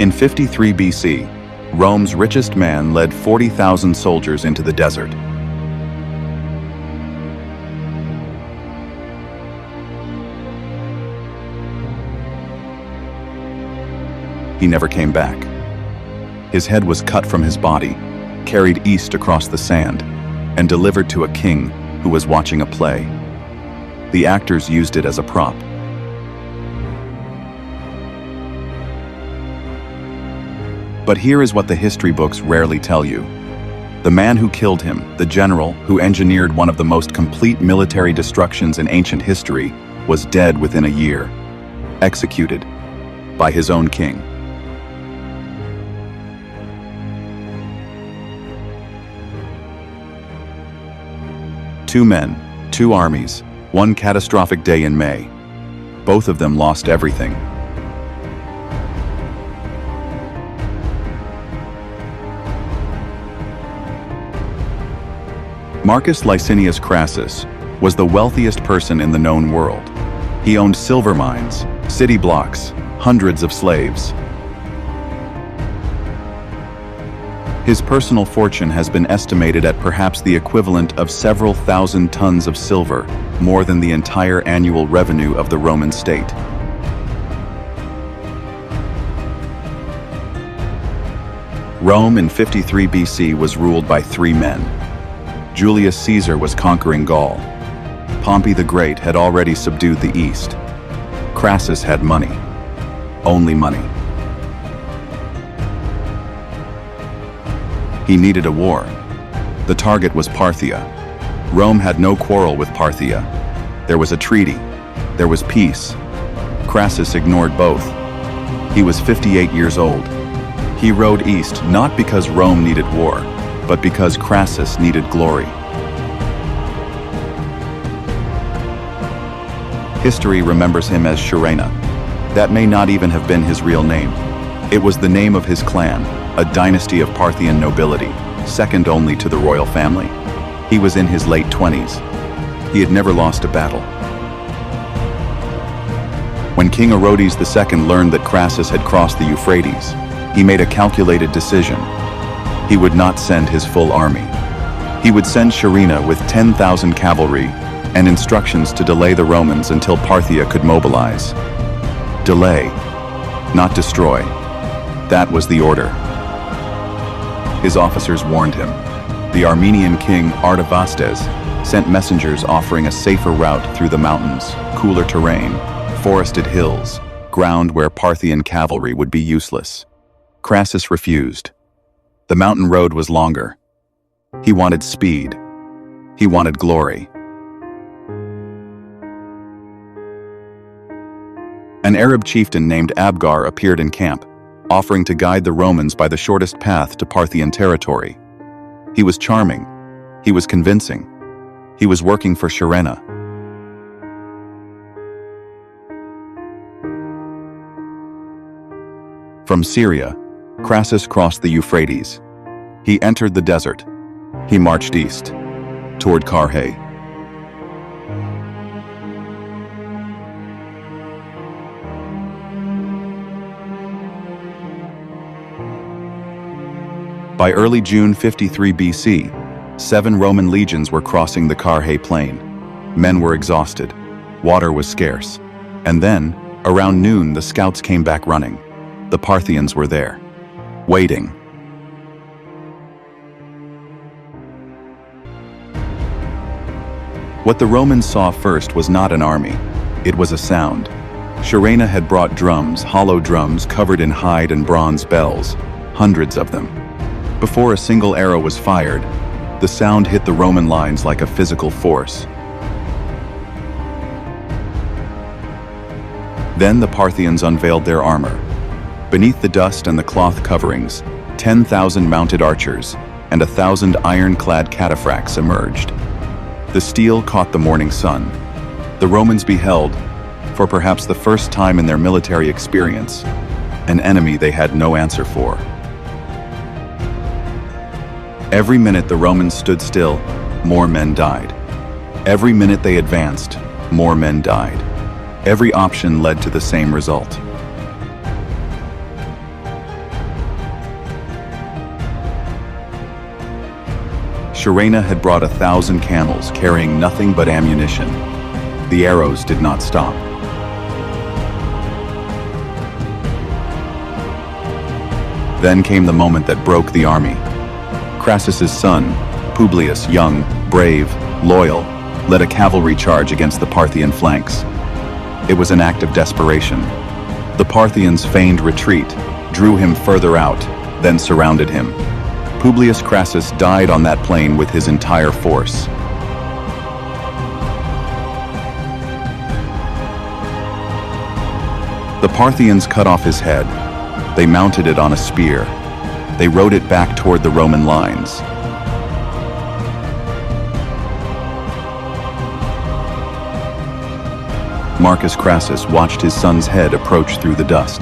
In 53 BC, Rome's richest man led 40,000 soldiers into the desert. He never came back. His head was cut from his body, carried east across the sand, and delivered to a king who was watching a play. The actors used it as a prop. But here is what the history books rarely tell you. The man who killed him, the general who engineered one of the most complete military destructions in ancient history, was dead within a year, executed by his own king. Two men, two armies, one catastrophic day in May. Both of them lost everything. Marcus Licinius Crassus was the wealthiest person in the known world. He owned silver mines, city blocks, hundreds of slaves. His personal fortune has been estimated at perhaps the equivalent of several thousand tons of silver, more than the entire annual revenue of the Roman state. Rome in 53 BC was ruled by three men. Julius Caesar was conquering Gaul. Pompey the Great had already subdued the East. Crassus had money. Only money. He needed a war. The target was Parthia. Rome had no quarrel with Parthia. There was a treaty. There was peace. Crassus ignored both. He was 58 years old. He rode east not because Rome needed war, but because Crassus needed glory. History remembers him as Syrena. That may not even have been his real name. It was the name of his clan, a dynasty of Parthian nobility, second only to the royal family. He was in his late 20s. He had never lost a battle. When King Orodes II learned that Crassus had crossed the Euphrates, he made a calculated decision. He would not send his full army. He would send Syrena with 10,000 cavalry and instructions to delay the Romans until Parthia could mobilize. Delay, not destroy. That was the order. His officers warned him. The Armenian king Artavasdes sent messengers offering a safer route through the mountains, cooler terrain, forested hills, ground where Parthian cavalry would be useless. Crassus refused. The mountain road was longer. He wanted speed. He wanted glory. An Arab chieftain named Abgar appeared in camp, offering to guide the Romans by the shortest path to Parthian territory. He was charming. He was convincing. He was working for Syrena. From Syria, Crassus crossed the Euphrates. He entered the desert. He marched east, toward Carrhae. By early June 53 BC, 7 Roman legions were crossing the Carrhae plain. Men were exhausted. Water was scarce. And then, around noon, the scouts came back running. The Parthians were there, waiting. What the Romans saw first was not an army. It was a sound. Syrena had brought drums, hollow drums covered in hide and bronze bells, hundreds of them. Before a single arrow was fired, the sound hit the Roman lines like a physical force. Then the Parthians unveiled their armor. Beneath the dust and the cloth coverings, 10,000 mounted archers and 1,000 iron-clad cataphracts emerged. The steel caught the morning sun. The Romans beheld, for perhaps the first time in their military experience, an enemy they had no answer for. Every minute the Romans stood still, more men died. Every minute they advanced, more men died. Every option led to the same result. Shurena had brought 1,000 camels carrying nothing but ammunition. The arrows did not stop. Then came the moment that broke the army. Crassus's son, Publius, young, brave, loyal, led a cavalry charge against the Parthian flanks. It was an act of desperation. The Parthians feigned retreat, drew him further out, then surrounded him. Publius Crassus died on that plain with his entire force. The Parthians cut off his head. They mounted it on a spear. They rode it back toward the Roman lines. Marcus Crassus watched his son's head approach through the dust.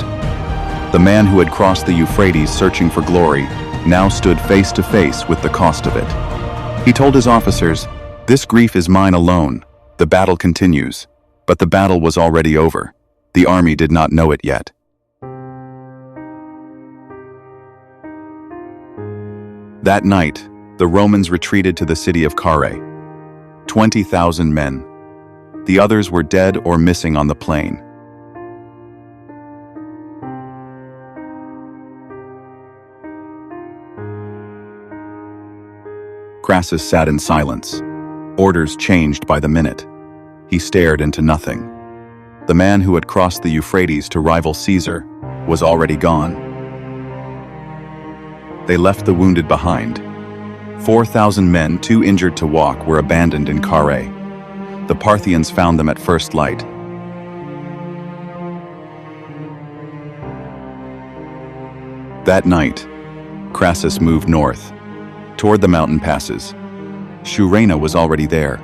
The man who had crossed the Euphrates searching for glory now stood face to face with the cost of it. He told his officers, "This grief is mine alone. The battle continues." But the battle was already over. The army did not know it yet. That night, the Romans retreated to the city of Carrhae. 20,000 men. The others were dead or missing on the plain. Crassus sat in silence, orders changed by the minute. He stared into nothing. The man who had crossed the Euphrates to rival Caesar was already gone. They left the wounded behind. 4,000 men, too injured to walk, were abandoned in Carrhae. The Parthians found them at first light. That night, Crassus moved north, toward the mountain passes. Shurena was already there.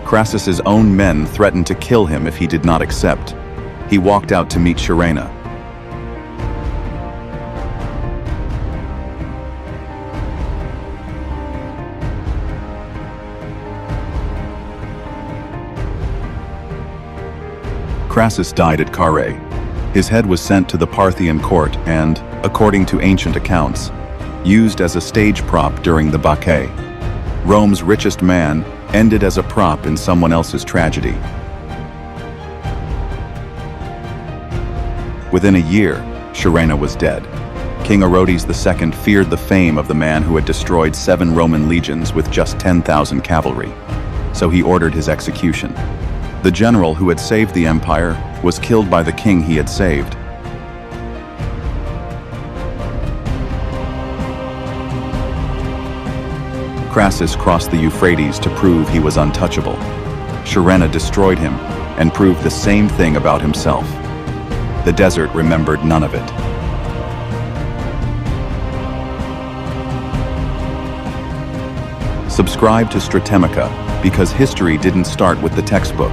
Crassus's own men threatened to kill him if he did not accept. He walked out to meet Shurena. Crassus died at Carrhae. His head was sent to the Parthian court and, according to ancient accounts, used as a stage prop during the Bacchae. Rome's richest man ended as a prop in someone else's tragedy. Within a year, Shurena was dead. King Orodes II feared the fame of the man who had destroyed 7 Roman legions with just 10,000 cavalry, so he ordered his execution. The general who had saved the empire was killed by the king he had saved. Crassus crossed the Euphrates to prove he was untouchable. Shurena destroyed him and proved the same thing about himself. The desert remembered none of it. Subscribe to Stratemica because history didn't start with the textbook.